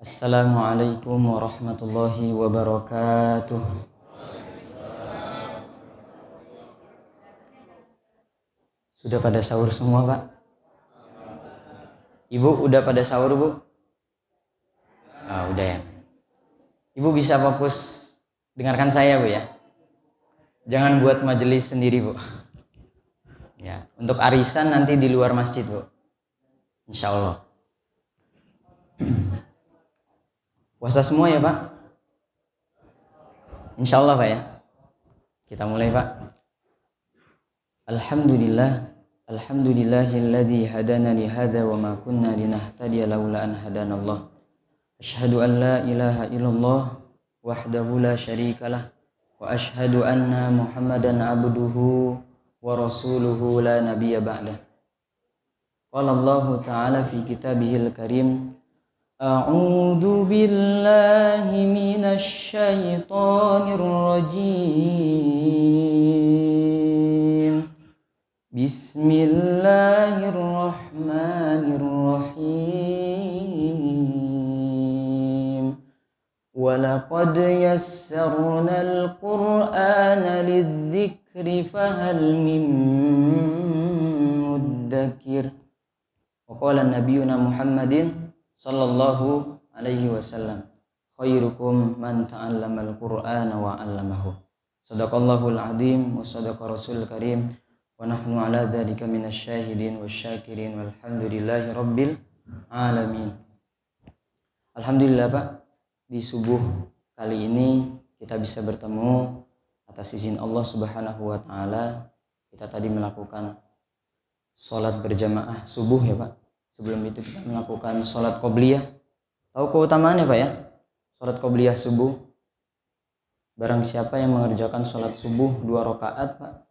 Assalamualaikum warahmatullahi wabarakatuh. Sudah pada sahur semua, Pak? Ibu udah pada sahur, Bu? Udah ya. Ibu bisa fokus dengarkan saya, Bu ya. Jangan buat majelis sendiri, Bu. Ya, untuk arisan nanti di luar masjid, Bu. Insya Allah. Puasa semua ya, Pak? Insya Allah, Pak ya. Kita mulai, Pak. Alhamdulillahilladzi hadana li hada wa ma kunna linahtadiya laula an hadanallah. Asyhadu an la ilaha illallah wahdahu la syarikalah wa asyhadu anna Muhammadan abduhu wa rasuluhu la nabiyya ba'dah. Qala Allah ta'ala fi kitabihil karim, A'udzu billahi minasy syaithanir rajim. Bismillahirrahmanirrahim. Walaqad yassarnal Qur'ana lidzikri fahal min muddakir. Wa qala nabiyuna Muhammadin sallallahu alaihi wasallam, khairukum man ta'allamal Qur'ana wa 'allamahu. Shadaqallahul azim wa shadaqa rasulul karim wa nahnu ala dzalika minasyahidin wasyakirin walhamdulillahi rabbil alamin. Alhamdulillah, Pak, di subuh kali ini kita bisa bertemu atas izin Allah Subhanahu wa taala. Kita tadi melakukan salat berjamaah subuh ya, Pak. Sebelum itu kita melakukan sholat qobliyah. Tahu keutamaannya, Pak ya? Sholat qobliyah subuh. Barang siapa yang mengerjakan sholat subuh 2 rakaat, Pak.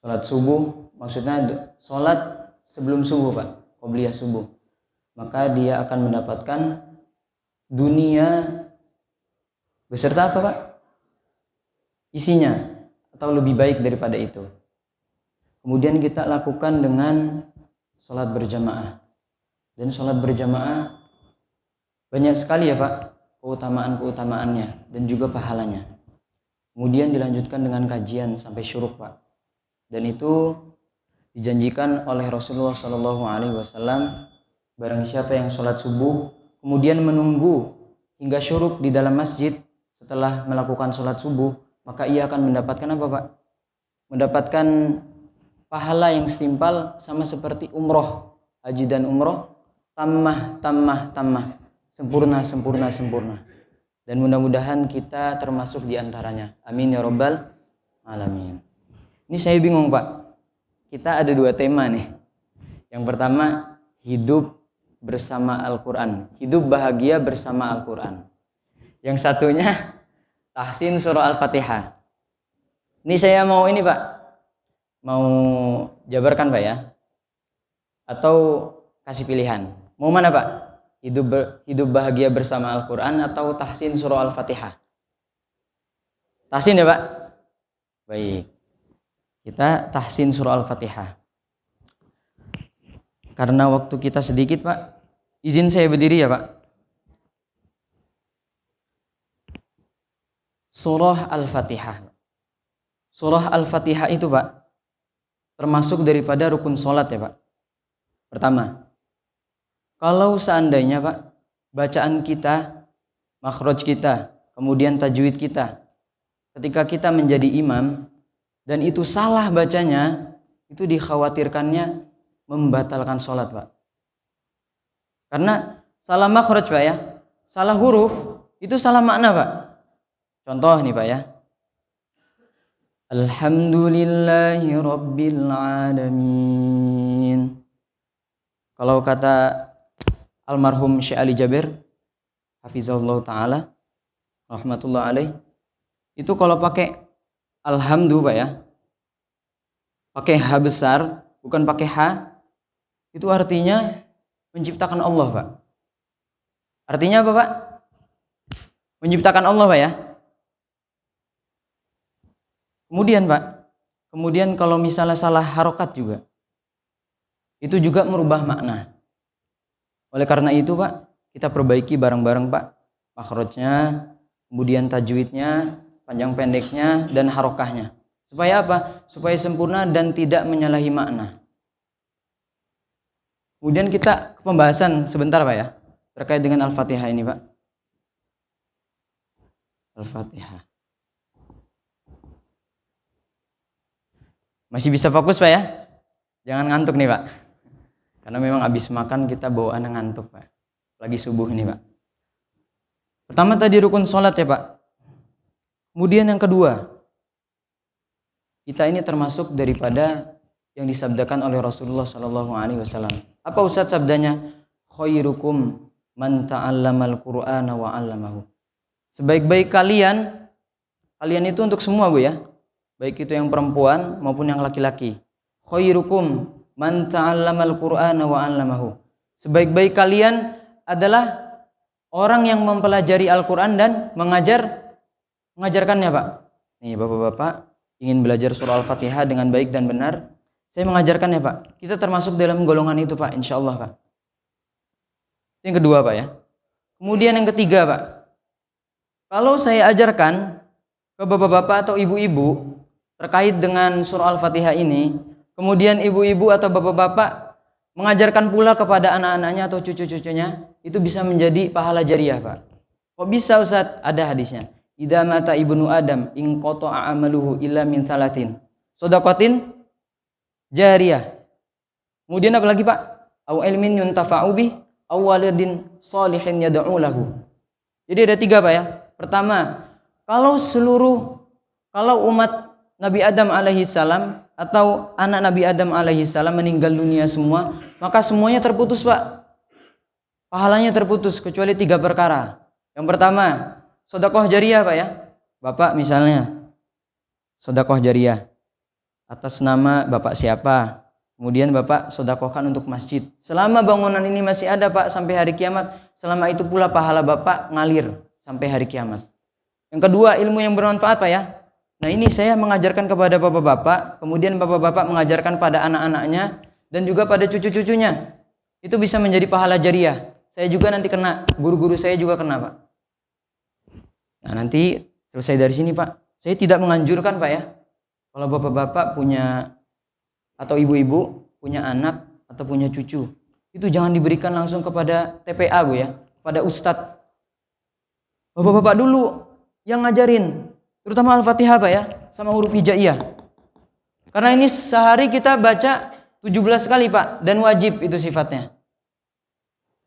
Sholat subuh maksudnya sholat sebelum subuh, Pak. Qobliyah subuh. Maka dia akan mendapatkan dunia beserta apa, Pak? Isinya, atau lebih baik daripada itu. Kemudian kita lakukan dengan sholat berjamaah. Dan sholat berjamaah banyak sekali ya, Pak, keutamaan-keutamaannya dan juga pahalanya. Kemudian dilanjutkan dengan kajian sampai syuruk, Pak. Dan itu dijanjikan oleh Rasulullah SAW, barang siapa yang sholat subuh kemudian menunggu hingga syuruk di dalam masjid setelah melakukan sholat subuh, maka ia akan mendapatkan apa, Pak? Mendapatkan pahala yang setimpal sama seperti umroh, haji dan umroh, tammah, sempurna. Dan mudah-mudahan kita termasuk di antaranya. Amin ya rabbal alamin. Ini saya bingung, Pak. Kita ada 2 tema nih. Yang pertama, hidup bersama Al-Quran. Hidup bahagia bersama Al-Quran. Yang satunya, tahsin surah Al-Fatihah. Ini saya mau ini, Pak. Mau jabarkan, Pak ya? Atau kasih pilihan? Mau mana, Pak? Hidup bahagia bersama Al-Quran atau tahsin surah Al-Fatihah? Tahsin ya, Pak? Baik. Kita tahsin surah Al-Fatihah. Karena waktu kita sedikit, Pak, izin saya berdiri ya, Pak. Surah Al-Fatihah. Surah Al-Fatihah itu, Pak, termasuk daripada rukun sholat ya, Pak. Pertama, kalau seandainya, Pak, bacaan kita, makhraj kita, kemudian tajwid kita, ketika kita menjadi imam dan itu salah bacanya, itu dikhawatirkannya membatalkan sholat, Pak. Karena salah makhraj, Pak ya, salah huruf, itu salah makna, Pak. Contoh nih, Pak ya. Alhamdulillahi rabbil alamin. Kalau kata almarhum Syekh Ali Jabir hafizahullah taala rahmatullah alaih, itu kalau pakai alhamdu, Pak ya, pakai H besar, bukan pakai H, itu artinya menciptakan Allah, Pak. Artinya apa, Pak? Menciptakan Allah, Pak ya. Kemudian, Pak, kalau misalnya salah harokat juga, itu juga merubah makna. Oleh karena itu, Pak, kita perbaiki bareng-bareng Pak. Makhrajnya, kemudian tajwidnya, panjang pendeknya, dan harokahnya. Supaya apa? Supaya sempurna dan tidak menyalahi makna. Kemudian kita ke pembahasan sebentar Pak ya, terkait dengan Al-Fatihah ini Pak. Al-Fatihah. Masih bisa fokus Pak ya? Jangan ngantuk nih Pak. Karena memang habis makan kita bawaan ngantuk Pak. Lagi subuh ini Pak. Pertama tadi rukun sholat ya Pak. Kemudian yang kedua, kita ini termasuk daripada yang disabdakan oleh Rasulullah SAW. Apa Ustaz sabdanya? Khairukum man ta'allamal Qur'ana wa 'allamahu. Sebaik-baik kalian itu untuk semua Bu ya. Baik itu yang perempuan maupun yang laki-laki. Khairukum man ta'allamal Qur'ana wa 'allamahu. Sebaik-baik kalian adalah orang yang mempelajari Al-Qur'an dan mengajarkannya, Pak. Nih, Bapak-bapak ingin belajar surah Al-Fatihah dengan baik dan benar, saya mengajarkannya, Pak. Kita termasuk dalam golongan itu, Pak, insyaallah, Pak. Yang kedua, Pak ya. Kemudian yang ketiga, Pak. Kalau saya ajarkan ke bapak-bapak atau ibu-ibu terkait dengan surah Al-Fatihah ini, kemudian ibu-ibu atau bapak-bapak mengajarkan pula kepada anak-anaknya atau cucu-cucunya, itu bisa menjadi pahala jariah, Pak. Kok bisa, Ustaz? Ada hadisnya. Idza mata ibnu Adam in qata'a amaluhu illa min thalathin. Shadaqatin jariyah. Kemudian apa lagi, Pak? Au ilmin yuntafa'u bih, aw waladin shalihin yad'u lahu. Jadi ada tiga, Pak ya. Pertama, kalau umat Nabi Adam alaihi salam atau anak Nabi Adam alaihi salam meninggal dunia semua, maka semuanya terputus, Pak. Pahalanya terputus kecuali tiga perkara. Yang pertama, sedekah jariyah, Pak ya. Bapak misalnya sedekah jariyah atas nama Bapak siapa, kemudian Bapak sedekahkan untuk masjid. Selama bangunan ini masih ada, Pak, sampai hari kiamat, selama itu pula pahala Bapak ngalir sampai hari kiamat. Yang kedua, ilmu yang bermanfaat, Pak ya. Nah, ini saya mengajarkan kepada bapak-bapak, kemudian bapak-bapak mengajarkan pada anak-anaknya dan juga pada cucu-cucunya. Itu bisa menjadi pahala jariah. Saya juga nanti kena, guru-guru saya juga kena, Pak. Nah, nanti selesai dari sini, Pak. Saya tidak menganjurkan, Pak ya. Kalau bapak-bapak punya atau ibu-ibu punya anak atau punya cucu, itu jangan diberikan langsung kepada TPA, Bu ya, kepada ustadz. Bapak-bapak dulu yang ngajarin, terutama Al-Fatihah, Pak ya, sama huruf hijaiyah. Karena ini sehari kita baca 17 kali, Pak, dan wajib itu sifatnya.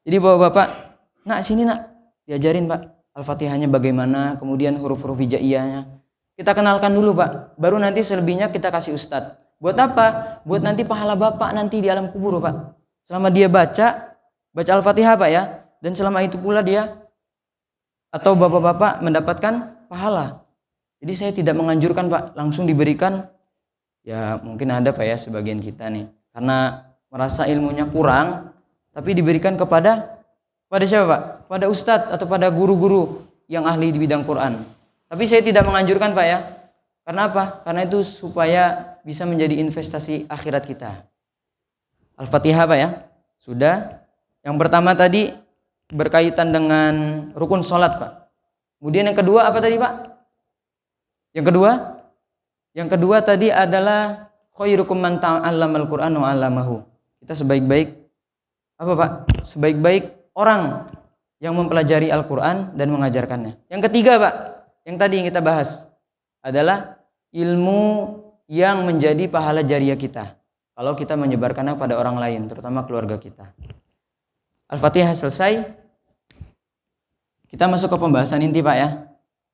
Jadi bapak-bapak, nak sini nak, diajarin, Pak, Al-Fatihahnya bagaimana, kemudian huruf-huruf hijaiyahnya. Kita kenalkan dulu, Pak, baru nanti selebihnya kita kasih ustadz. Buat apa? Buat nanti pahala Bapak nanti di alam kubur, Pak. Selama dia baca Al-Fatihah, Pak ya, dan selama itu pula dia atau bapak-bapak mendapatkan pahala. Jadi saya tidak menganjurkan, Pak, langsung diberikan. Ya mungkin ada, Pak ya, sebagian kita nih, karena merasa ilmunya kurang, tapi diberikan kepada siapa, Pak? Pada ustadz atau pada guru-guru yang ahli di bidang Quran. Tapi saya tidak menganjurkan, Pak ya. Karena apa? Karena itu supaya bisa menjadi investasi akhirat kita. Al-Fatihah, Pak ya. Sudah. Yang pertama tadi berkaitan dengan rukun sholat, Pak. Kemudian yang kedua apa tadi, Pak? Yang kedua tadi adalah khairukum man ta'allamal Qur'ana wa 'allamahu. Kita sebaik-baik apa, Pak? Sebaik-baik orang yang mempelajari Al-Qur'an dan mengajarkannya. Yang ketiga, Pak, yang tadi yang kita bahas adalah ilmu yang menjadi pahala jariah kita kalau kita menyebarkannya pada orang lain, terutama keluarga kita. Al-Fatihah selesai. Kita masuk ke pembahasan inti, Pak ya.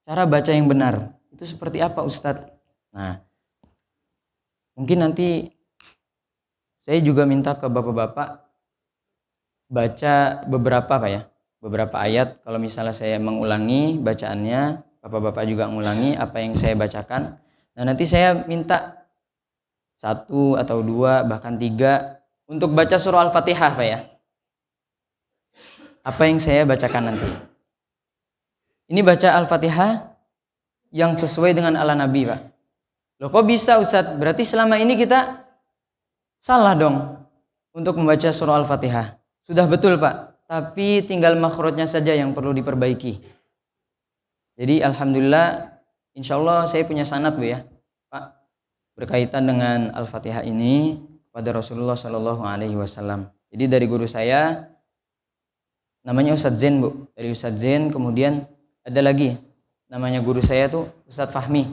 Cara baca yang benar itu seperti apa, Ustadz? Nah, mungkin nanti saya juga minta ke bapak-bapak baca beberapa, Pak ya, beberapa ayat. Kalau misalnya saya mengulangi bacaannya, bapak-bapak juga mengulangi apa yang saya bacakan. Nah, nanti saya minta 1 atau 2 bahkan 3 untuk baca surah Al-Fatihah, Pak ya. Apa yang saya bacakan nanti. Ini baca Al-Fatihah yang sesuai dengan ala Nabi, Pak. Loh, kok bisa, Ustadz? Berarti selama ini kita salah dong untuk membaca surah Al-Fatihah. Sudah betul, Pak. tapi tinggal makhrajnya saja yang perlu diperbaiki. Jadi alhamdulillah, insya Allah saya punya sanad Bu ya, Pak, berkaitan dengan Al-Fatihah ini kepada Rasulullah Shallallahu Alaihi Wasallam. Jadi dari guru saya, namanya Ustadz Zain Bu, dari Ustadz Zain, kemudian ada lagi namanya guru saya tuh Ustadz Fahmi.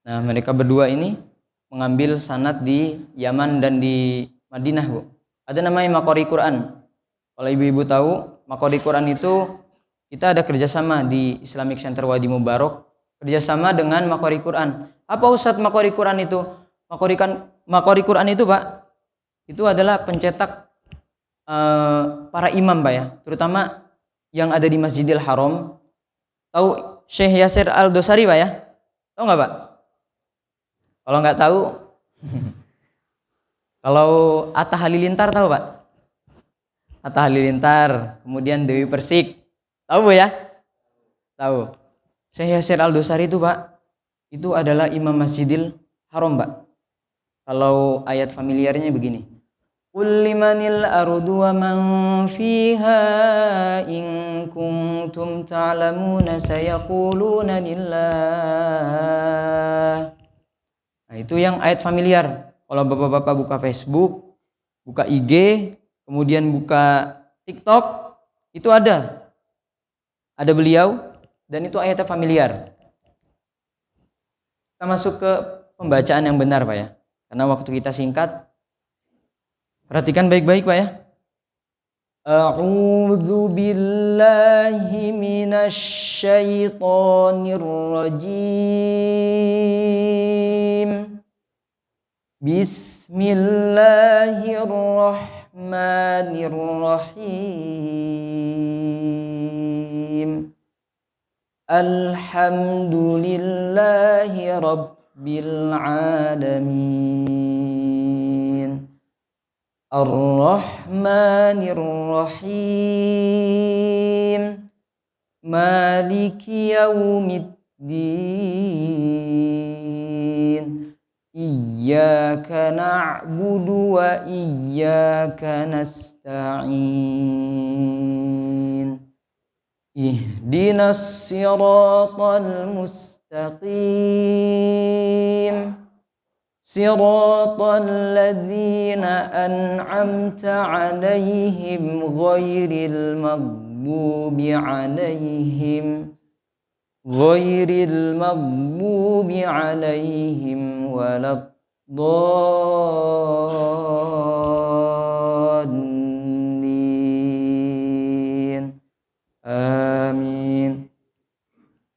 Nah mereka berdua ini mengambil sanad di Yaman dan di Madinah Bu. Ada namanya Maqari Quran. Kalau ibu-ibu tahu, Maqari Quran itu kita ada kerjasama di Islamic Center Wadi Mubarak, kerjasama dengan Maqari Quran. Apa Ustadz Maqari Quran itu? Maqari Quran itu Pak, itu adalah pencetak para imam Pak ya, terutama yang ada di Masjidil Haram. Tahu Syekh Yasir Al-Dosari Pak ya? Tahu nggak Pak? Kalau nggak tahu, kalau Atta Halilintar tahu Pak? Atta Halilintar, kemudian Dewi Persik, tahu Bu ya? Tahu. Syekh Yasir Al-Dosari itu Pak, itu adalah imam Masjidil Haram Pak. Kalau ayat familiarnya begini, Qul limanil ardu wa man fiha in kuntum ta'lamuna sayaquluna lillah. Nah, itu yang ayat familiar. Kalau bapak-bapak buka Facebook, buka IG, kemudian buka TikTok, itu ada beliau, dan itu ayatnya familiar. Kita masuk ke pembacaan yang benar Pak ya, karena waktu kita singkat. Perhatikan baik-baik Pak ya. A'udzu billahi minasy syaithanir rajim. Bismillahirrahmanirrahim. Alhamdulillahi rabbil alamin. Ar-Rahmanir Rahim. Maliki yaumiddin. Iyyaka na'budu wa iyyaka nasta'in. Ihdinas siratal mustaqim. Siratal ladzina an'amta 'alaihim ghairil maghdubi 'alaihim waladdallin. Amin.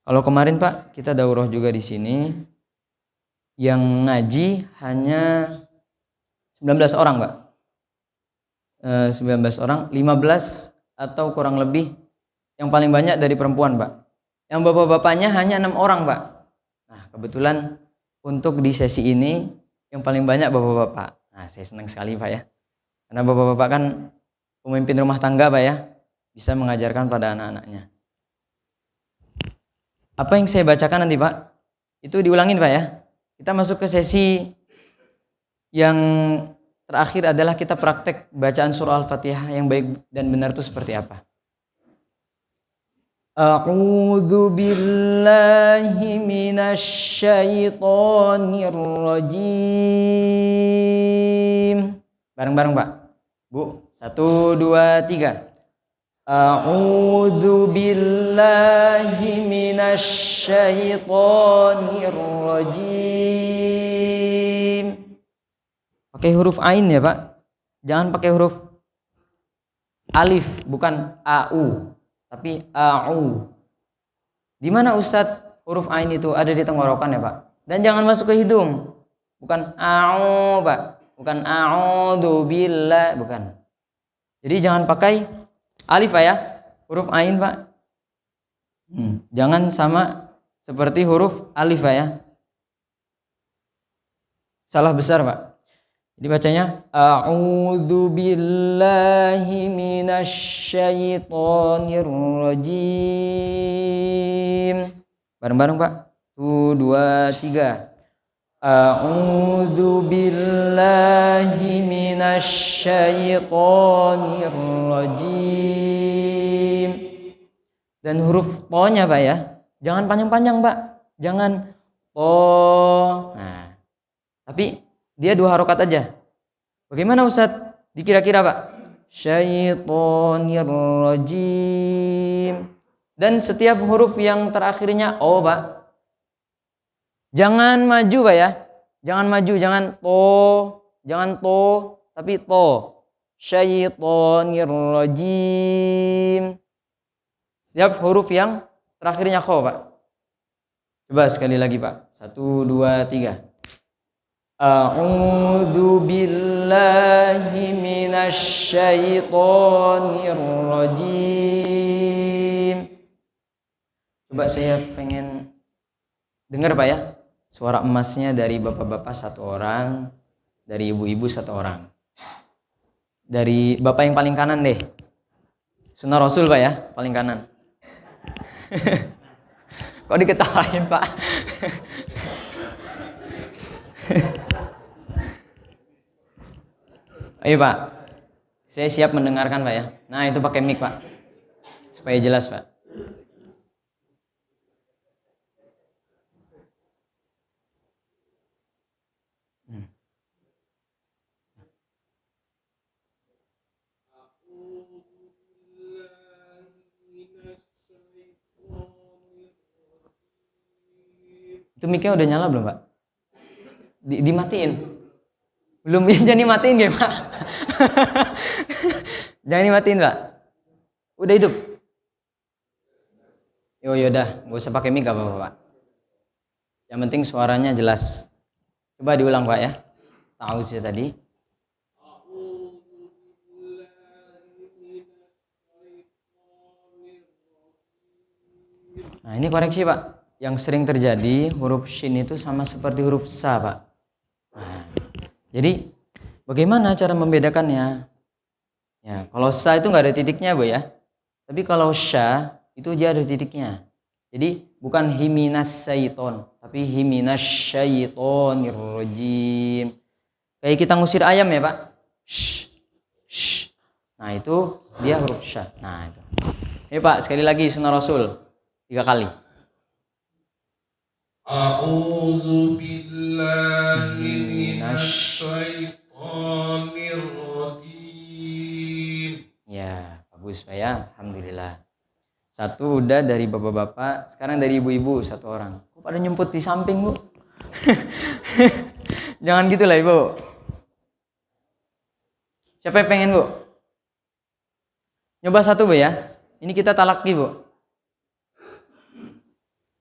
Kalau kemarin Pak, kita daurah juga di sini. Yang ngaji hanya 19 orang Pak, 19 orang, 15 atau kurang lebih, yang paling banyak dari perempuan Pak. Yang bapak-bapaknya hanya 6 orang Pak. Nah kebetulan untuk di sesi ini yang paling banyak bapak-bapak. Nah saya senang sekali Pak ya, karena bapak-bapak kan pemimpin rumah tangga Pak ya, bisa mengajarkan pada anak-anaknya. Apa yang saya bacakan nanti Pak, itu diulangin Pak ya. Kita masuk ke sesi yang terakhir, adalah kita praktek bacaan surah Al-Fatihah yang baik dan benar itu seperti apa. A'udzu billahi minasy syaithanir rajim. Bareng-bareng Pak. Bu, 1, 2, 3. A'udzu billahi minasy syaithanir rajim. Pakai huruf ain ya Pak. Jangan pakai huruf alif, bukan au, tapi au. Di mana Ustadz huruf ain itu? Ada di tenggorokan ya Pak. Dan jangan masuk ke hidung. Bukan au Pak. Bukan a'udzu billah, bukan. Jadi jangan pakai alif Pak ya, huruf ain Pak. Jangan sama seperti huruf alif Pak ya. Salah besar Pak. Jadi bacanya a'udzu billahi minasy syaithanir rajim. Bareng-bareng Pak. 1, 2, 3. A'udzu billahi minasy syaithanir rajim. Dan huruf to-nya Pak ya, jangan panjang-panjang Pak. Jangan to. Nah, tapi dia 2 harokat aja. Bagaimana Ustadz? Dikira-kira Pak? Syaitonir rajim. Dan setiap huruf yang terakhirnya o Pak, jangan maju Pak ya. Jangan maju, jangan to, tapi to. Syaitonir rajim. Setiap huruf yang terakhirnya kho Pak. Coba sekali lagi Pak. 1, 2, 3. A'udzu billahi minasy syaithanir rajim. Coba saya pengen dengar Pak ya, suara emasnya dari bapak-bapak 1 orang, dari ibu-ibu 1 orang. Dari bapak yang paling kanan deh. Sunnah Rasul Pak ya, paling kanan. Kok diketawain Pak? Ayo Pak, saya siap mendengarkan Pak ya. Nah itu pakai mic Pak, supaya jelas Pak. Itu mic-nya udah nyala belum Pak? Dimatiin? Belum, jangan dimatiin ya Pak. Jangan dimatiin Pak. Udah hidup? Yaudah, gak usah pakai mic gak apa-apa Pak. Yang penting suaranya jelas. Coba diulang Pak ya. Tahu sih tadi. Nah ini koreksi Pak. Yang sering terjadi huruf shin itu sama seperti huruf sa Pak. Nah, jadi bagaimana cara membedakannya? Ya, kalau sa itu nggak ada titiknya Bu ya. Tapi kalau sya itu dia ada titiknya. Jadi bukan himinas syaiton, tapi himinas syaitonir rajim. Kayak kita ngusir ayam ya Pak. Shh, shh. Nah itu dia huruf sya. Nah itu. Ini Pak sekali lagi sunnah Rasul 3 kali. A'udzu billahi minasy syaithanir rajim. Ya, bagus Pak ya. Alhamdulillah. 1 udah dari bapak-bapak, sekarang dari ibu-ibu 1 orang. Kok pada nyemput di samping Bu? Jangan gitu lah Ibu. Siapa yang pengen Bu? Nyoba 1 Bu ya. Ini kita talaki Bu.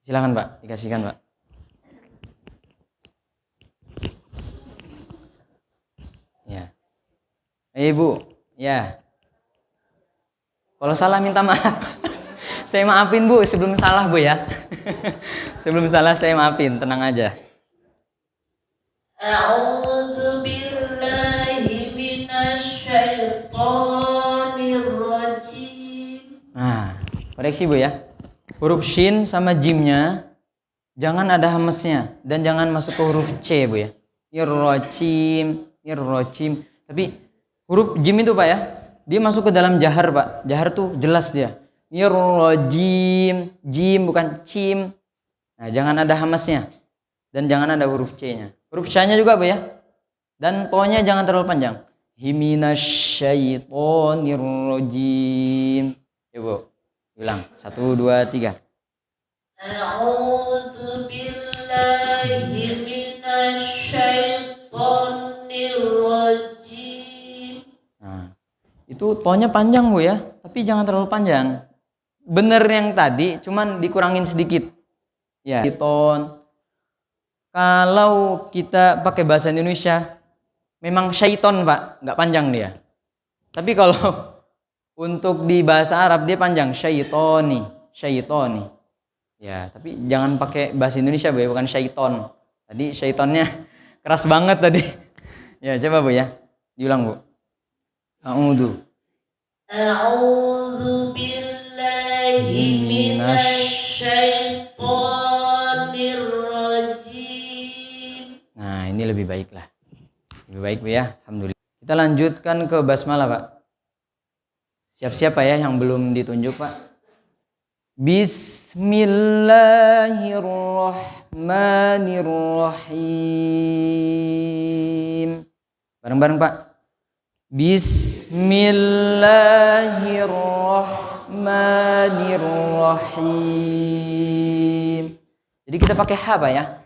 Silakan Pak, dikasihkan Pak. Ya. Ibu, ya. Kalau salah minta maaf. Saya maafin Bu sebelum salah Bu ya. Sebelum salah saya maafin, tenang aja. A'udzu billahi minasy syaithanir rajim. Nah, koreksi Bu ya. Huruf shin sama jimnya jangan ada hamesnya dan jangan masuk ke huruf C Bu ya. Irrojim. Tapi huruf jim itu Pak ya, dia masuk ke dalam jahar Pak. Jahar tuh jelas dia. Irrojim, jim bukan cim. Nah, jangan ada hamesnya dan jangan ada huruf C-nya. Huruf C-nya juga Bu ya. Dan to-nya jangan terlalu panjang. Himinasyaitonirrojim. Ya Bu, ulang. 1, 2, 3. A'udzu billahi minasy syaithanir rajim. Nah, itu to-nya panjang Bu ya, tapi jangan terlalu panjang. Bener yang tadi, cuman dikurangin sedikit. Ya, syaiton. Kalau kita pakai bahasa Indonesia, memang syaiton Pak, nggak panjang dia. Tapi kalau untuk di bahasa Arab dia panjang, syaitoni. Ya, tapi jangan pakai bahasa Indonesia Bu ya, bukan syaiton. Tadi syaitonnya keras banget tadi. Ya, coba Bu ya. Diulang Bu. A'udzu billahi minasy syaithanir rajim. baik Bu ya, alhamdulillah. Kita lanjutkan ke basmalah Pak. Siap-siap Pak ya yang belum ditunjuk Pak. Bismillahirrahmanirrahim. Bareng-bareng Pak. Bismillahirrahmanirrahim. Jadi kita pakai ha Pak ya.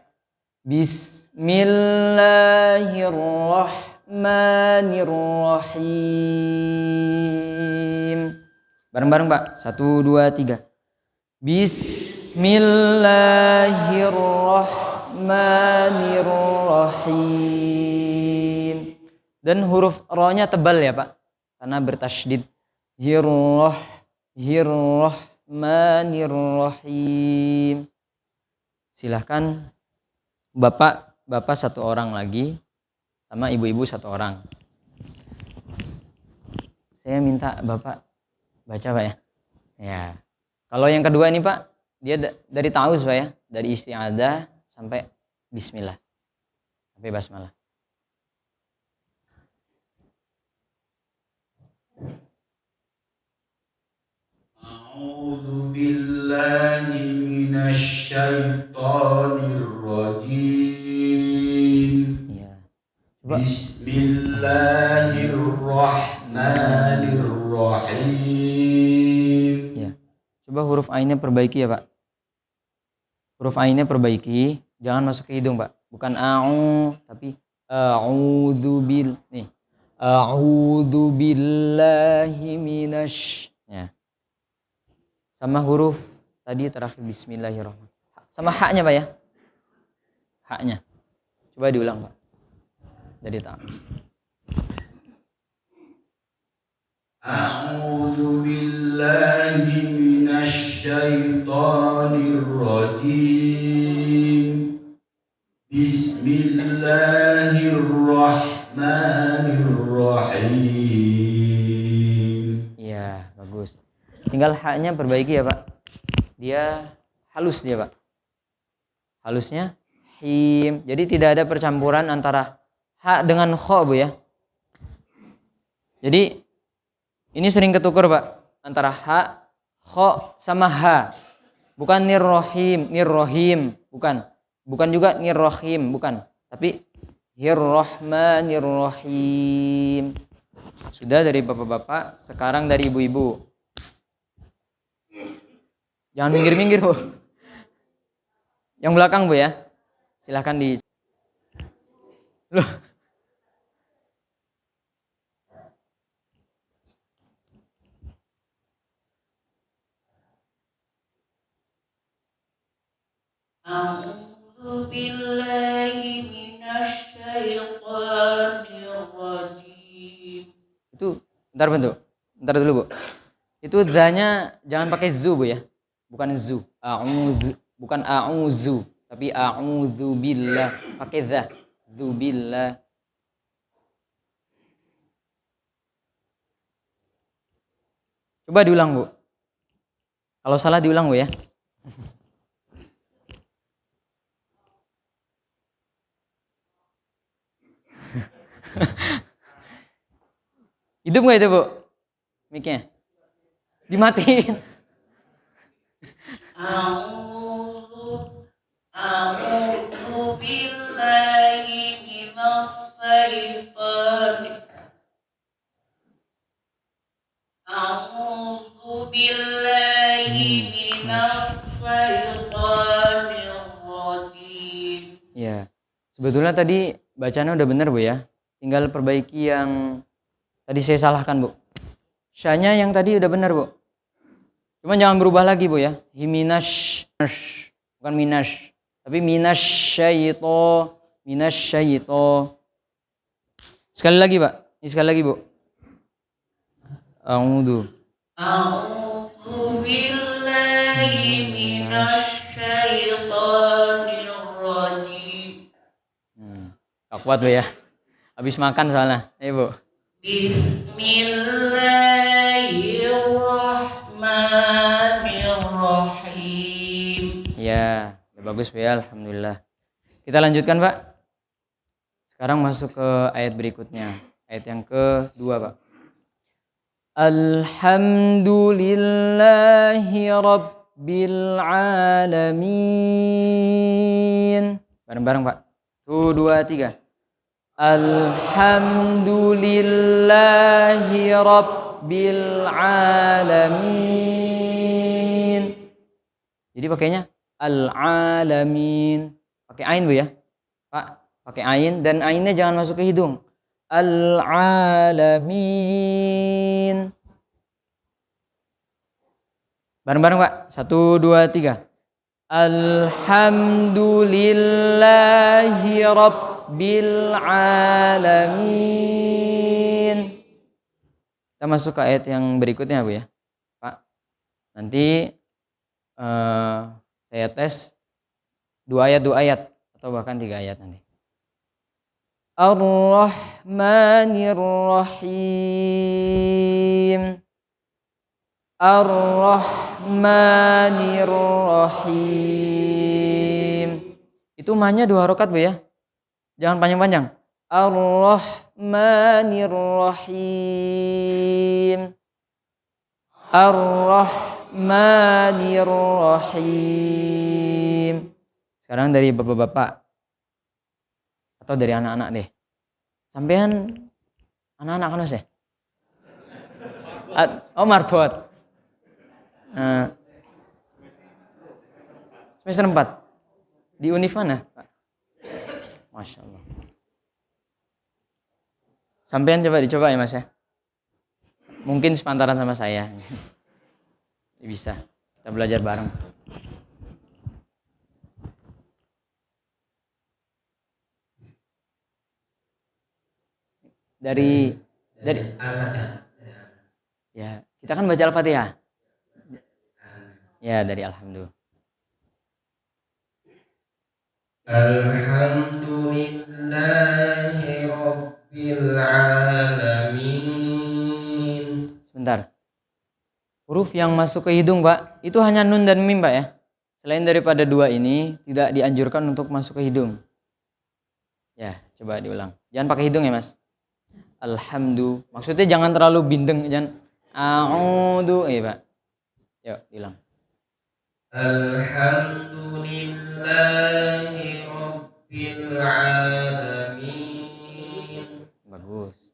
Bismillahirrahmanirrahim. Bareng-bareng Pak. 1, 2, 3. Bismillahirrahmanirrahim. Dan huruf ro-nya tebal ya Pak. Karena bertasydid. Hirrahmanirrahim. Silahkan bapak satu orang lagi. Sama ibu-ibu satu orang. Saya minta bapak baca Pak ya. Ya. Kalau yang kedua ini Pak, dia dari ta'awuz Pak ya, dari isti'adzah sampai bismillah. Sampai basmalah. A'udzu billahi minasy syaithanir rajim. Ya. Coba. Bismillahirrahmanirrahim. Ya. Coba huruf A-nya perbaiki ya Pak. Huruf A-nya perbaiki, jangan masuk ke hidung Pak. Bukan a'u, tapi a'udzu bil. Nih. A'udzu billahi minasy. Ya. Sama huruf tadi terakhir bismillahirrahmanirrahim. Sama haknya Pak ya. Haknya. Coba diulang Pak. Dari ta'awuz. A'udzu billahi minasy syaithanir rajim. Bismillahirrahmanirrahim. Iya, bagus. Tinggal haknya perbaiki ya Pak. Dia halus dia Pak. Halusnya him. Jadi tidak ada percampuran antara ha dengan kho Bu ya. Jadi ini sering ketuker Pak. Antara ha, kho sama ha. Bukan nirrohim. Bukan. Bukan juga nirrohim. Bukan. Tapi hirrahmanirrahim. Sudah dari bapak-bapak. Sekarang dari ibu-ibu. Jangan minggir-minggir Bu. Yang belakang Bu ya. Silahkan di. Loh. A'udzu billahi minasy syaithanir rajim. Itu bentar bentuk. Bentar dulu Bu. Itu zanya jangan pakai zu Bu ya. Bukan zu. A'udzu, bukan a'udzu, tapi a'udzu billah. Pakai za. Zu billah. Coba diulang Bu. Kalau salah diulang Bu ya. Hidup nggak itu Bu? Mic-nya? Dimatiin. A'udzu billahi minasy syaithanir A'udzu billahi minasy syaithanir rajim. Ya. Sebetulnya tadi bacanya udah bener Bu ya. Tinggal perbaiki yang tadi saya salahkan Bu. Sya-nya yang tadi udah bener Bu. Cuman jangan berubah lagi Bu ya. Himinas, bukan minas, tapi minasyaito. Sekali lagi Pak. Ini sekali lagi Bu. A'udzu billahi minasy syaithanir rajim. Gak kuat Bu ya. Habis makan soalnya. Ayo Bu. Bismillahirrahmanirrahim. Ya, udah bagus Bu ya, alhamdulillah. Kita lanjutkan Pak. Sekarang masuk ke ayat berikutnya. Ayat yang kedua, Pak. Alhamdulillahi Rabbil Alamin. Bareng-bareng, Pak. 1, 2, 3. Alhamdulillahi Rabbil Alamin. Jadi pakainya Al-Alamin. Pakai ain, Bu, ya. Pak, pakai ain. Dan ainnya jangan masuk ke hidung. Al-Alamin. Bareng-bareng, Pak. 1, 2, 3. Alhamdulillahi Rabbil Alamin. Kita masuk ke ayat yang berikutnya, Bu, ya. Pak, nanti saya tes 2 ayat atau bahkan 3 ayat nanti. Ar-Rahmanir Rahim. Ar-Rahmanir Rahim. Itu mahnya 2 harokat, Bu, ya. Jangan panjang-panjang. Ar-Rahmanir Rahim. Ar-Rahmanir Rahim. Sekarang dari bapak-bapak atau dari anak-anak deh. Sampean anak-anak kan, Mas, ya? Oh, marbot. Semester 4. Di univ mana, Pak? Masya Allah. Sampean dicoba ya, Mas, ya. Mungkin sepantaran sama saya. Bisa. Kita belajar bareng. Dari ya, kita kan baca Al-Fatihah. Ya, dari Alhamdulillah. Alhamdulillahi Rabbil Alamin. Sebentar. Huruf yang masuk ke hidung, Pak, itu hanya nun dan mim, Pak, ya. Selain daripada 2 ini, tidak dianjurkan untuk masuk ke hidung. Ya, coba diulang. Jangan pakai hidung ya, Mas. Alhamdulillah. Maksudnya jangan terlalu bindeng, jangan a'udzu, Pak. Yuk, diulang. Alhamdulillahi Rabbil Alamin. Bagus.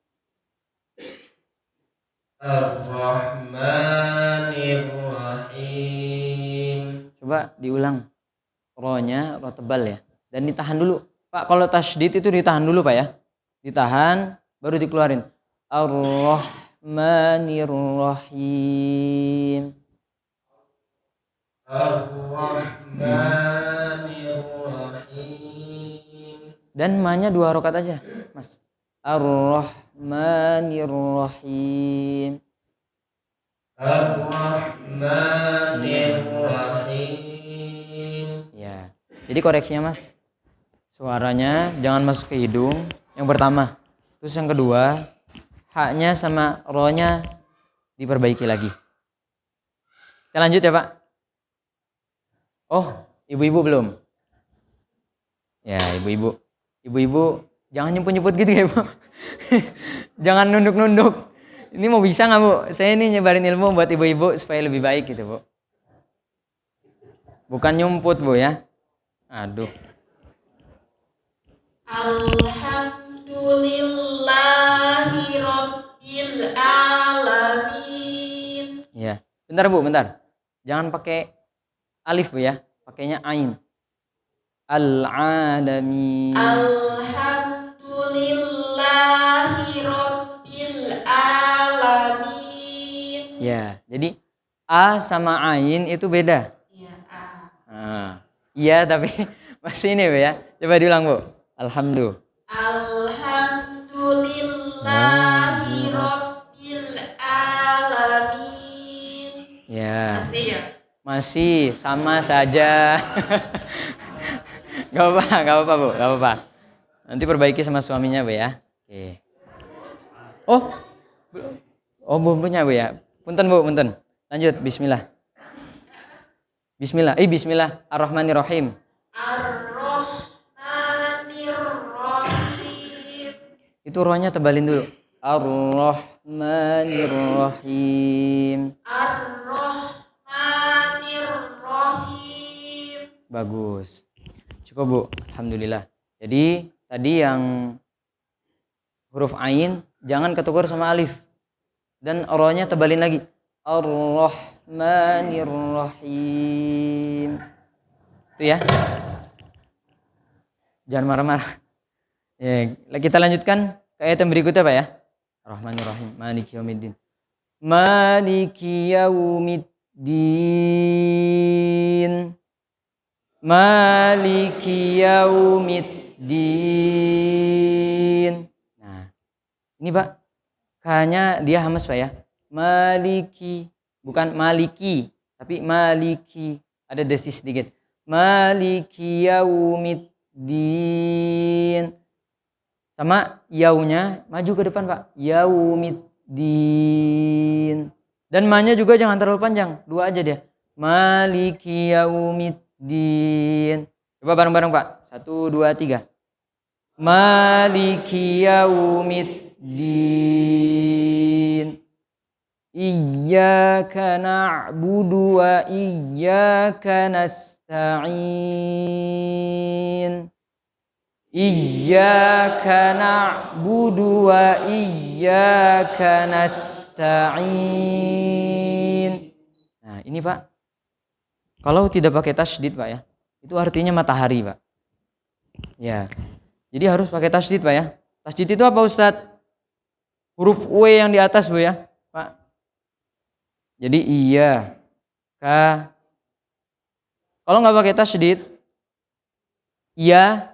Ar-Rahmanir Rahim. Coba diulang. Ro-nya ro tebal ya. Dan ditahan dulu. Pak, kalau tasydid itu ditahan dulu, Pak, ya. Ditahan baru dikeluarin. Ar-Rahmanir Rahim. Ar-Rahmanir Rahim. Dan ma-nya 2 harokat aja, Mas. Ar-Rahmanir Rahim. Ar-Rahmanir Rahim. Ya. Jadi koreksinya, Mas. Suaranya jangan masuk ke hidung. Yang pertama. Terus yang kedua, haknya sama ro-nya diperbaiki lagi. Kita lanjut ya, Pak. Oh, ibu-ibu belum? Ya, ibu-ibu. Ibu-ibu jangan nyemput-nyemput gitu ya, Bu. Jangan nunduk-nunduk. Ini mau bisa nggak, Bu? Saya ini nyebarin ilmu buat ibu-ibu supaya lebih baik gitu, Bu. Bukan nyumput, Bu, ya. Aduh. Alhamdulillahi Rabbil Alamin. Ya, bentar, Bu, bentar. Jangan pakai alif, Bu, ya. Pakainya ain. Al-alamin. Alhamdulillahi Rabbil Alamin. Ya, jadi a sama ain itu beda. Iya, A. Nah, iya tapi masih ini, Bu, ya. Coba diulang, Bu. Alhamdulillah. Alhamdulillahi Rabbil Alamin. Ya. Masih ya? Masih sama saja. Gak apa-apa, Bu, gak apa-apa. Nanti perbaiki sama suaminya, Bu, ya. Oke. Oh, belum punya, Bu, ya. Punten, Bu, punten. Lanjut, bismillah. Bismillah. Bismillah. Ar-Rahmanir Rahim. Ar-Rahmanir Rahim. Itu rohnya tebalin dulu. Ar-Rahmanir-Rahim. Ar-Rahmanir-Rahim. Bagus. Cukup Bu, alhamdulillah. Jadi tadi yang huruf ain jangan ketuker sama alif. Dan rohnya tebalin lagi. Ar-Rahmanir-Rahim. Itu ya. Jangan marah-marah. Ya, kita lanjutkan ke ayat yang berikutnya Pak ya. Ar-Rahmanir-Rahim. Maliki yaumiddin. Maliki yaumiddin. Maliki yaumiddin. Nah, ini Pak. Kayaknya dia hamas Pak ya. Maliki, bukan maliki, tapi maliki. Ada desis sedikit. Maliki yaumiddin. Sama yaunya maju ke depan Pak. Yaumiddin. Dan ma-nya juga jangan terlalu panjang. Dua aja dia. Maliki yaumiddin. Coba bareng-bareng Pak. 1, 2, 3. Maliki yaumiddin. Iyyaka na'budu wa iyyaka nasta'in. Iyyaka na'budu wa iyyaka nasta'in. Nah, ini Pak. Kalau tidak pakai tasydid Pak ya, itu artinya matahari Pak. Ya. Jadi harus pakai tasydid Pak ya. Tasydid itu apa Ustadz? Huruf W yang di atas Bu ya, Pak. Jadi iya, ka. Kalau nggak pakai tasydid, iya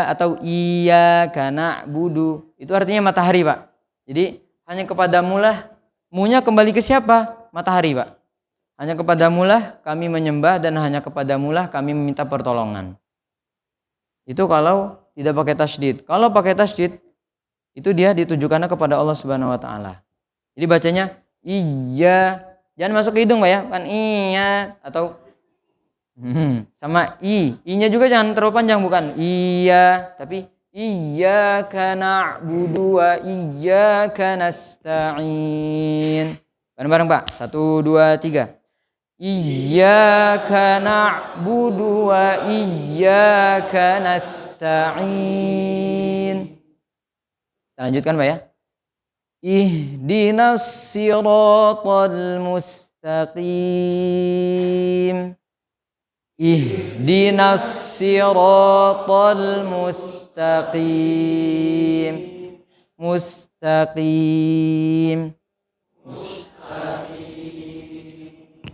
atau iya karena budu itu artinya matahari Pak. Jadi hanya kepadamulah, munya kembali ke siapa? Matahari Pak. Hanya kepadamulah kami menyembah dan hanya kepadamulah kami meminta pertolongan. Itu kalau tidak pakai tasydid. Kalau pakai tasydid itu dia ditujukannya kepada Allah Subhanahu wa taala. Jadi bacanya iya, jangan masuk ke hidung Pak ya, kan iya atau sama i-nya juga jangan terlalu panjang, bukan iya, tapi iyyaka na'budu wa iyyaka nasta'in. Bareng-bareng Pak. 1, 2, 3. Iyyaka na'budu wa iyyaka nasta'in. Kita lanjutkan Pak ya. Ihdinas siratal mustaqim. Ihdinas siratal mustaqim. Mustaqim.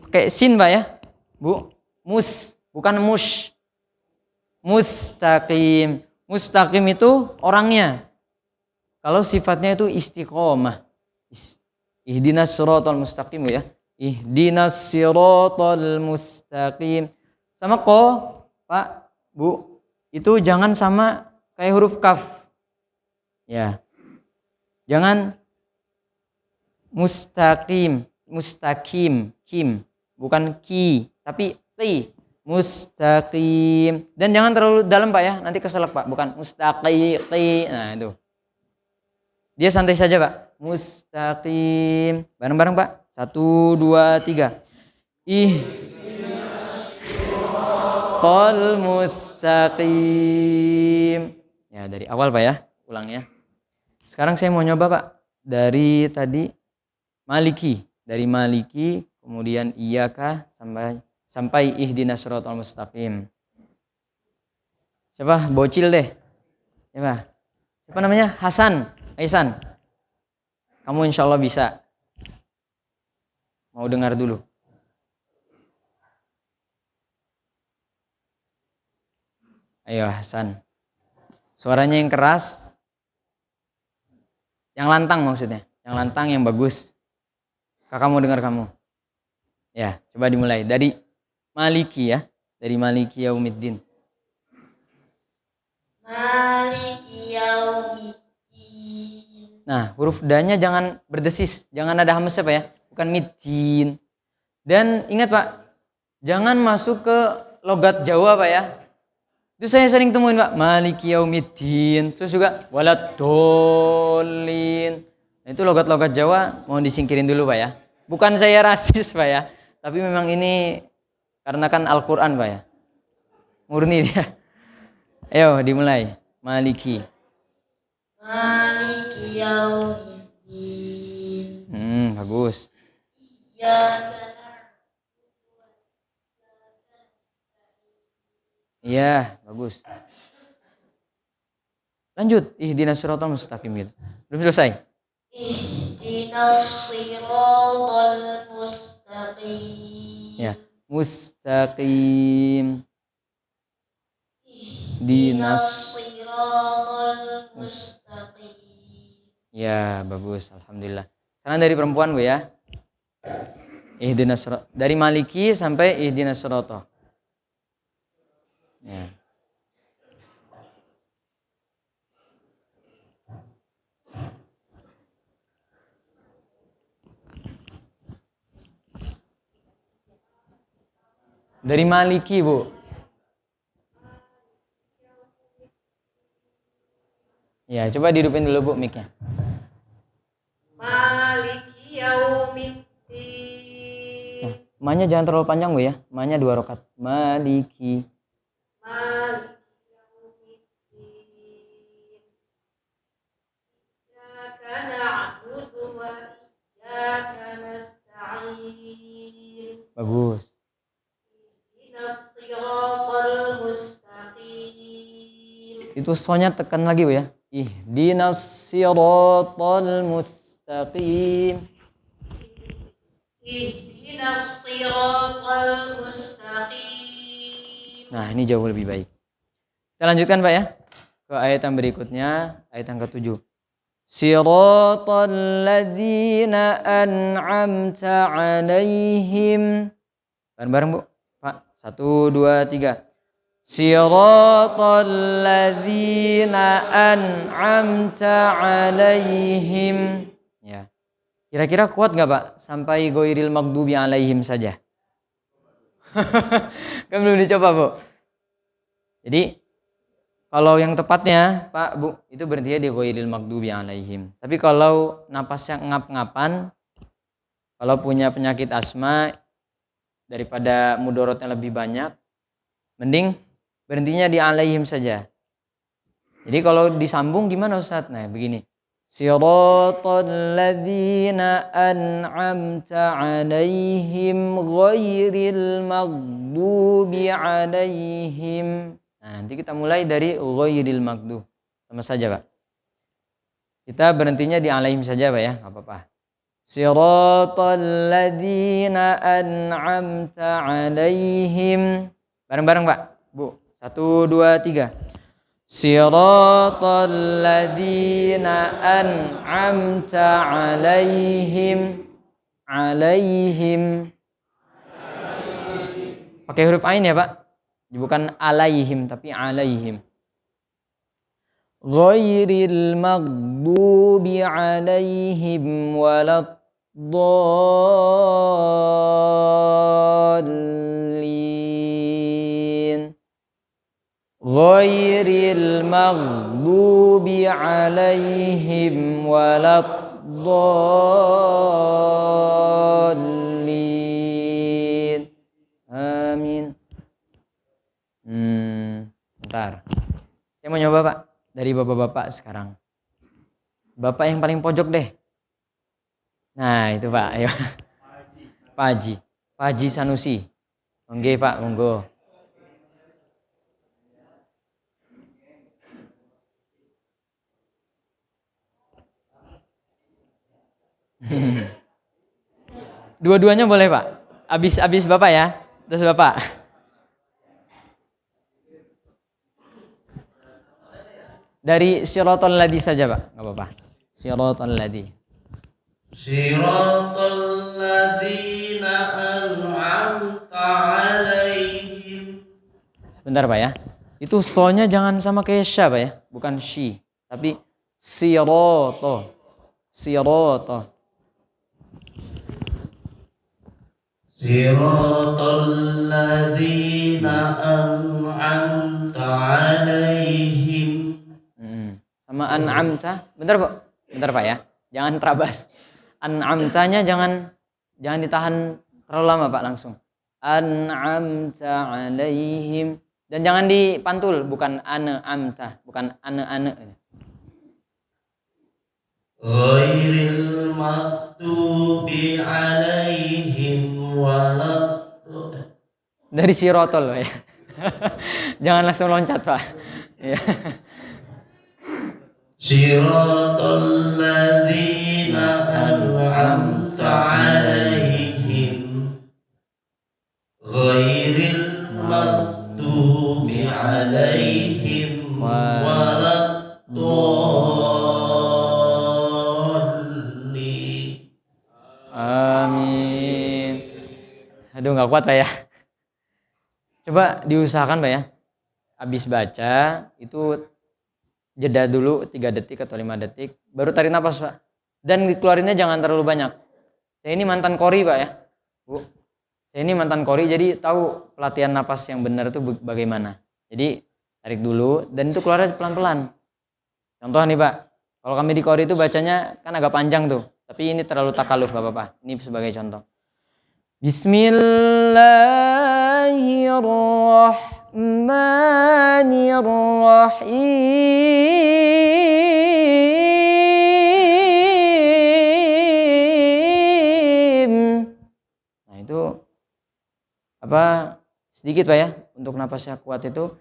Pakai sin Pak ya, Bu. Bukan mush. Mustaqim. Mustaqim itu orangnya. Kalau sifatnya itu istiqomah. Ihdinas siratal mustaqim ya. Ihdinas siratal mustaqim. Sama ko, Pak, Bu, itu jangan sama kayak huruf kaf. Ya. Jangan mustaqim, kim, bukan ki, tapi ti. Mustaqim. Dan jangan terlalu dalam Pak ya, nanti keselak Pak, bukan mustaqi. Nah, itu. Dia santai saja Pak. Mustaqim. Bareng-bareng Pak. 1, 2, 3. Tol mustaqim. Ya dari awal Pak ya, ulang ya. Sekarang saya mau nyoba Pak. Dari tadi Maliki, dari Maliki kemudian iyyaka sampai ihdinas siratal mustaqim. Siapa? Bocil deh. Siapa? Siapa namanya? Hasan. Aisan. Kamu insya Allah bisa. Mau dengar dulu. Ayo Hasan. Suaranya yang keras. Yang lantang maksudnya. Yang lantang, yang bagus. Kakak mau dengar kamu. Ya, coba dimulai. Dari Maliki ya. Dari Maliki yaumiddin. Maliki yaumiddin. Nah, huruf da-nya jangan berdesis. Jangan ada hamzah Pak ya. Bukan middin. Dan ingat Pak. Jangan masuk ke logat Jawa Pak ya. Itu saya sering temuin Pak, Maliki Yaumiddin, terus juga Waladdallin. Nah, itu logat-logat Jawa mohon disingkirin dulu Pak ya. Bukan saya rasis Pak ya, tapi memang ini karena kan Al-Quran Pak ya. Murni dia. Ayo dimulai. Maliki. Maliki yaumiddin. Bagus. Iya, bagus. Lanjut, ihdinas siratal mustaqim gitu. Belum selesai. Ihdinas siratal mustaqim. Ya, mustaqim. Dinas siratal mustaqim. Ya, bagus. Alhamdulillah. Sekarang dari perempuan Bu ya. Ihdinas dari Maliki sampai ihdinas siratal. Ya. Dari Maliki, Bu. Ya, coba dihidupin dulu, Bu, mic-nya. Maliki yaumiddin. Nah, ma-nya jangan terlalu panjang, Bu ya. Ma-nya 2 rakaat. Maliki. Maliki yaumiddin. Iyyaka na'budu wa iyyaka nasta'in. Bagus. Ihdinas siratal mustaqim. Itu so-nya tekan lagi, Bu ya. Ihdinas siratal mustaqim. Ihdinas siratal mustaqim. Nah, ini jauh lebih baik. Kita lanjutkan, Pak ya. Ke ayat yang berikutnya, ayat yang ke-7. Siratal ladzina an'amta 'alaihim. Bareng-bareng, Bu. Pak, 1 2 3. Siratal ladzina an'amta 'alaihim. Ya. Kira-kira kuat nggak Pak sampai ghairil maghdubi 'alaihim saja? Kan belum dicoba, Bu. Jadi kalau yang tepatnya, Pak, Bu, itu berhentinya di ghairil maghdubi 'alaihim. Tapi kalau napasnya ngap-ngapan, kalau punya penyakit asma daripada mudorotnya lebih banyak, mending berhentinya di 'alaihim saja. Jadi kalau disambung gimana Ustaz? Nah, begini. Siratal ladzina an'amta 'alaihim ghairil maghdubi 'alaihim. Nah, nanti kita mulai dari ghairil maghdub. Sama saja, Pak. Kita berhentinya di 'alaihim saja, Pak ya, enggak apa-apa. Siratal ladzina an'amta 'alaihim. Bareng-bareng, Pak. Bu. 1 2 3. Siratal ladzina an'amta 'alaihim. 'Alaihim. Pakai huruf ain ya, Pak. Bukan 'alaihim tapi 'alaihim. Ghairil maghdubi 'alaihim waladdallin. Ghairil maghdubi 'alaihim waladdallin. Amin. Bentar. Saya mau nyoba, Pak. Dari bapak-bapak sekarang. Bapak yang paling pojok deh. Nah, itu Pak. Ayo. Pak Haji. Pak Haji Sanusi. Oke, Pak, monggo. Dua-duanya boleh, Pak. Abis Bapak ya. Terus Bapak. Dari siratal ladzi saja, Pak. Enggak apa-apa. Siratal ladzi. Siratal ladzina an'amta 'alaihim. Bentar, Pak ya. Itu so-nya jangan sama kayak sya, Pak ya. Bukan shi, tapi sirato. Sirato. Siratal ladzina an'amta An'amta. Bentar, Bu. Bentar, Pak ya. Jangan terabas. An'amtanya jangan ditahan terlalu lama, Pak, langsung. An'amta alaihim. Dan jangan dipantul, bukan an'amta, bukan ane. Ghairil maghdubi alaihim waladdallin. Dari sirotol, Pak ya. Jangan langsung loncat, Pak. Ya. Siratal ladzina an'amta alaihim ghairil maghdubi alaihim waladdallin. Amin. Aduh, nggak kuat, Pak ya. Coba diusahakan, Pak ya. Habis baca itu jeda dulu 3 detik atau 5 detik, baru tarik nafas, Pak. Dan dikeluarinnya jangan terlalu banyak. Saya ini mantan kori, Pak ya, Bu. Saya ini mantan kori, jadi tahu pelatihan nafas yang benar itu bagaimana. Jadi tarik dulu dan itu keluarnya pelan-pelan. Contoh nih, Pak, kalau kami di kori itu bacanya kan agak panjang tuh, tapi ini terlalu takaluf, Bapak. Ini sebagai contoh. Bismillahirrahmanirrahim. Nah, itu sedikit, Pak ya, untuk napasnya kuat itu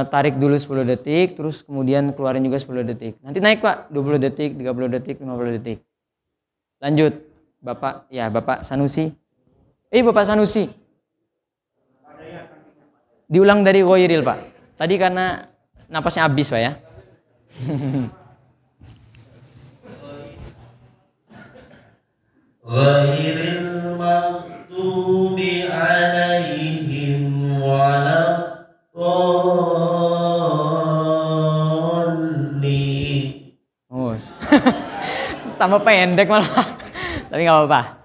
tarik dulu 10 detik, terus kemudian keluarin juga 10 detik. Nanti naik, Pak, 20 detik, 30 detik, 50 detik. Lanjut. Bapak Sanusi. Bapak Sanusi. Diulang dari ghairil, Pak. Tadi karena napasnya habis, Pak ya. Ghairil maghdubi alaihim waladdallin. Oh. Tambah pendek malah. Tapi nggak apa-apa.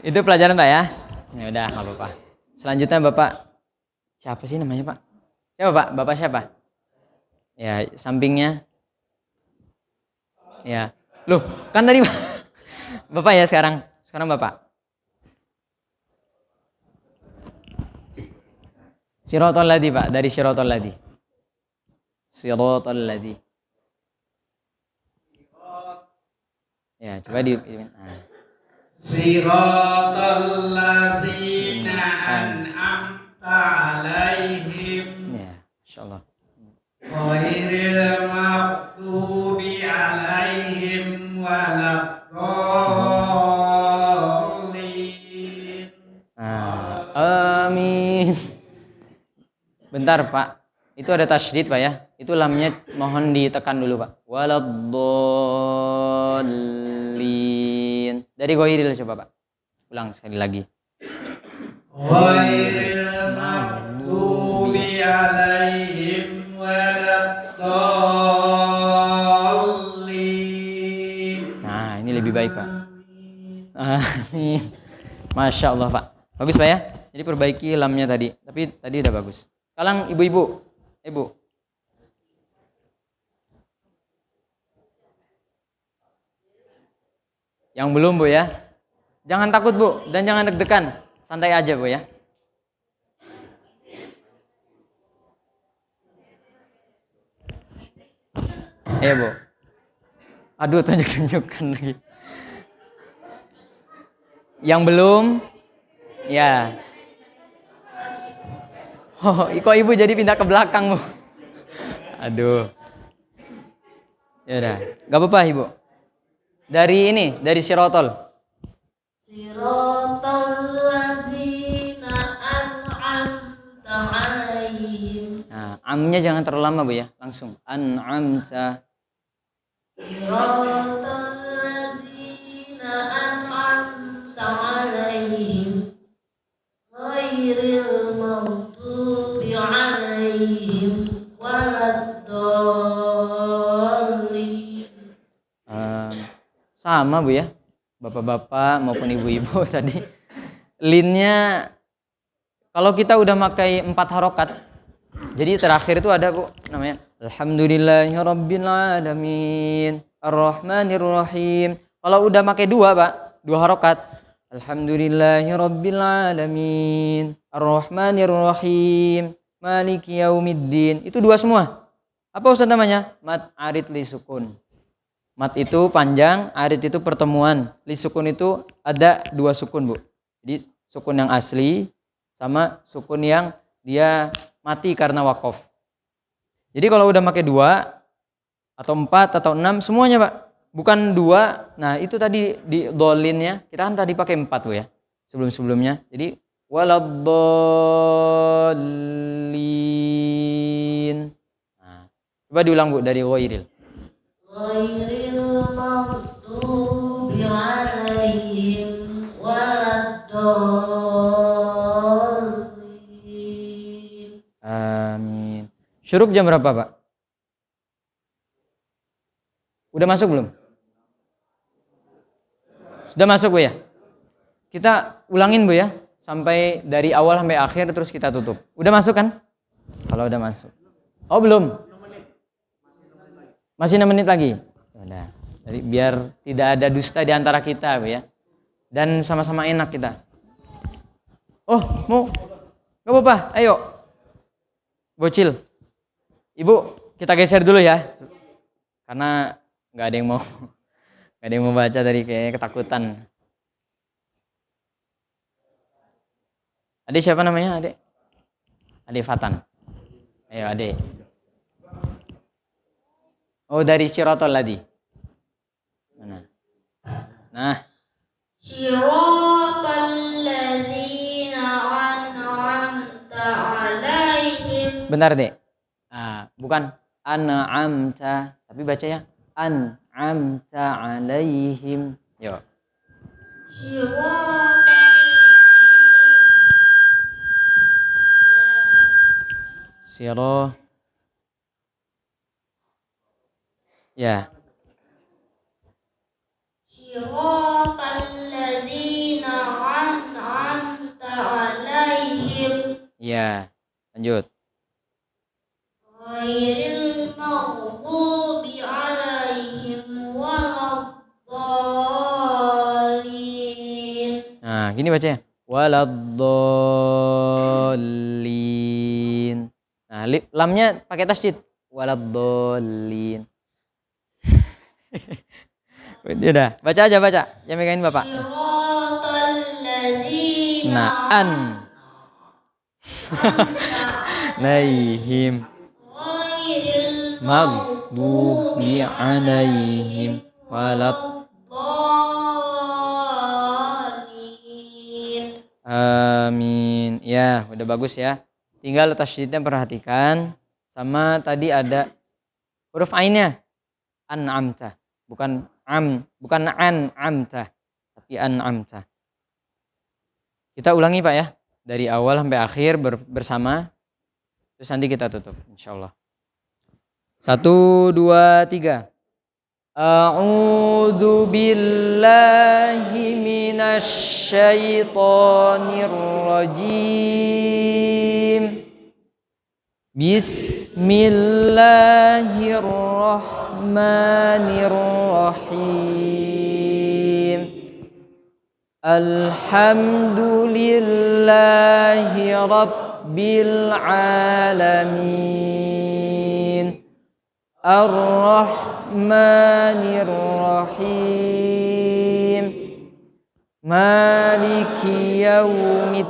Itu pelajaran, Pak ya. Ya udah, nggak apa-apa. Selanjutnya Bapak siapa sih namanya, Pak? Siapa, Pak? Bapak siapa? Ya, sampingnya. Ya. Loh, kan tadi Bapak ya sekarang. Sekarang Bapak. Siratal ladzi, Pak, dari siratal ladzi. Siratal ladzi. Ya, coba nah. Siratal ladzina an'amta alaihim. Ya, insyaallah. Ghairil maghdubi alaihim waladdallin. Amin. Bentar, Pak. Itu ada tasydid, Pak ya. Itu lamnya mohon ditekan dulu, Pak. Waladdallin. Dari ghairil coba, Pak. Ulang sekali lagi. Ghairil maghdubi alaihim waladdallin. Nah, ini lebih baik, Pak. Amin. Masya Allah, Pak. Bagus, Pak ya. Jadi perbaiki lamnya tadi. Tapi tadi udah bagus. Sekarang ibu-ibu. Ibu. Yang belum, Bu ya. Jangan takut, Bu, dan jangan deg-degan. Santai aja, Bu ya. Ayo, Bu. Aduh, tunjuk-tunjukkan lagi. Yang belum, ya. Oh, kok ibu jadi pindah ke belakang, Bu? Aduh. Ya udah, nggak apa-apa, Ibu. Dari sirotol. Siratal ladzina an'amta alaihim. Nah, amnya jangan terlalu lama, Bu ya. Langsung an'amta. Siratal ladzina an'amta alaihim ghairil maghdubi alaihim waladdallin. Sama, Bu ya. Bapak-bapak maupun ibu-ibu tadi. Linnya kalau kita udah pakai 4 harokat. Jadi terakhir itu ada, Bu, namanya Alhamdulillahi rabbil alamin. Ar-Rahmanir Rahim. Kalau udah pakai dua, Pak, dua harokat. Alhamdulillahi rabbil alamin. Ar-Rahmanir Rahim. Maliki yaumiddin. Itu dua semua. Apa Ustaz namanya? Mad arid li sukun. Mad itu panjang, arid itu pertemuan. Li sukun itu ada dua sukun, Bu. Jadi sukun yang asli sama sukun yang dia mati karena wakof. Jadi kalau udah pakai dua atau 4 atau 6 semuanya, Pak. Bukan dua. Nah, itu tadi di dolinnya kita kan tadi pakai 4, Bu ya. Sebelum-sebelumnya. Jadi waladdallin. Nah, coba diulang, Bu, dari ghairil. Ghairil maghdubi alaihim waladdallin. Amin. Syuruk jam berapa, Pak? Udah masuk belum? Sudah masuk, Bu ya? Kita ulangin, Bu ya. Sampai dari awal sampai akhir terus kita tutup. Udah masuk kan? Kalau udah masuk. Oh, belum? Masih 6 menit lagi. Udah. Jadi biar tidak ada dusta di antara kita, Bu ya. Dan sama-sama enak kita. Oh, mau? Gak apa-apa, ayo. Bocil. Ibu, kita geser dulu ya. Karena nggak ada yang mau baca dari kayaknya ketakutan. Adik siapa namanya, Adik? Adik Fatan. Ayo, Adik. Oh, dari Siratal Ladi. Mana? Nah, Siratal ladzina an'amta alaihim. bentar, Dek. Bukan an'amta, tapi bacanya an'amta alaihim. Yo. Siratal Siro. Ya. Siratal ladzina an'amta alaihim Ya. Lanjut. ghairil maghdubi alaihim waladdallin. Nah, gini bacanya. Waladdallin. Nah, lamnya pakai tasydid. Waladdallin. Udah, baca aja, baca. Jangan megangin Bapak. Siratal ladzina Nah, alaihim ghairil maghdubi alaihim waladdallin. Amin. Ya, udah bagus ya. Tinggal tasydidnya perhatikan. Sama tadi ada huruf ainnya. An'amta. Bukan an'amta, tapi an'amta. Kita ulangi, Pak ya. Dari awal sampai akhir bersama. Terus nanti kita tutup, insyaallah. 1, 2, 3. A'udzu billahi minasy syaithanir rajim. Bismillahirrahmanirrahim. Alhamdulillahi rabbil alamin. Ar-Rahmanir Rahim. Maliki yaumiddin.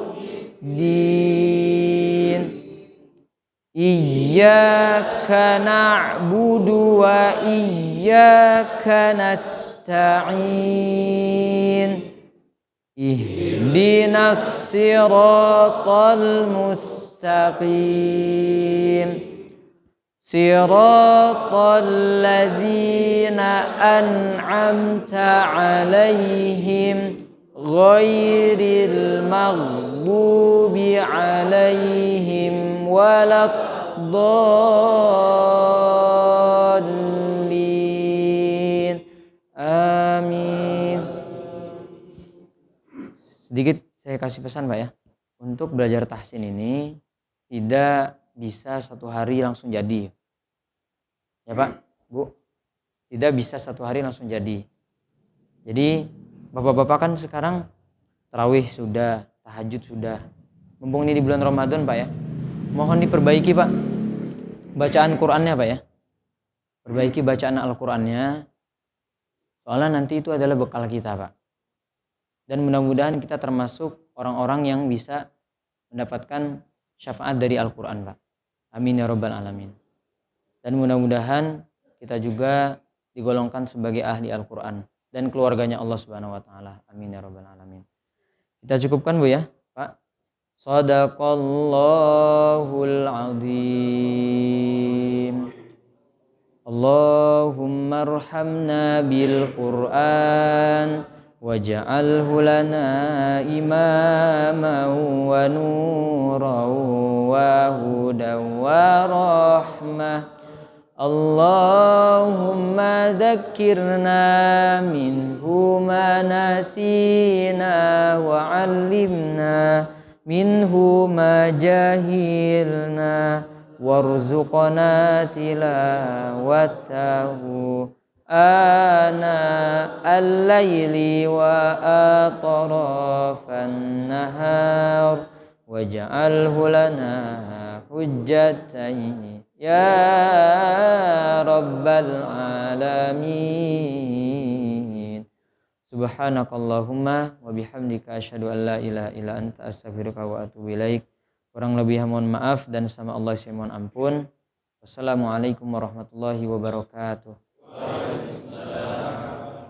Iyyaka na'budu wa iyyaka nasta'in. Ihdinas siratal mustaqim. Siratal ladzina an'amta 'alaihim ghairil maghdubi 'alaihim waladdallin. Amin. Sedikit saya kasih pesan, Pak ya. Untuk belajar tahsin ini tidak bisa satu hari langsung jadi. Ya Pak, Bu, tidak bisa satu hari langsung jadi. Jadi bapak-bapak kan sekarang tarawih sudah, tahajud sudah. Mumpung ini di bulan Ramadan Pak ya, mohon diperbaiki Pak bacaan Qur'annya Pak ya. Perbaiki bacaan Al-Qur'annya, soalnya nanti itu adalah bekal kita Pak. Dan mudah-mudahan kita termasuk orang-orang yang bisa mendapatkan syafaat dari Al-Qur'an Pak. Amin ya rabbal alamin. Dan mudah-mudahan kita juga digolongkan sebagai ahli Al-Qur'an dan keluarganya Allah Subhanahu wa taala. Amin ya rabbal alamin. Kita cukupkan Bu ya, Pak. Shadaqallahul azim. Allahumma arhamna bil Qur'an waj'alhu lana imaman wa nuran wa hudan wa rahmah. Allahumma dzakkirna minhu ma nasina wa 'allimna minhu ma jahilna warzuqna tilawatahu ana al-laili wa atrafan nahar waj'alhu lana hujjatan ya rabbal alamin. Subhanakallahumma wa bihamdika asyhadu an la ilaha illa anta astaghfiruka wa atubu ilaik. Kurang lebih mohon maaf dan sama Allah saya mohon ampun. Wassalamualaikum warahmatullahi wabarakatuh.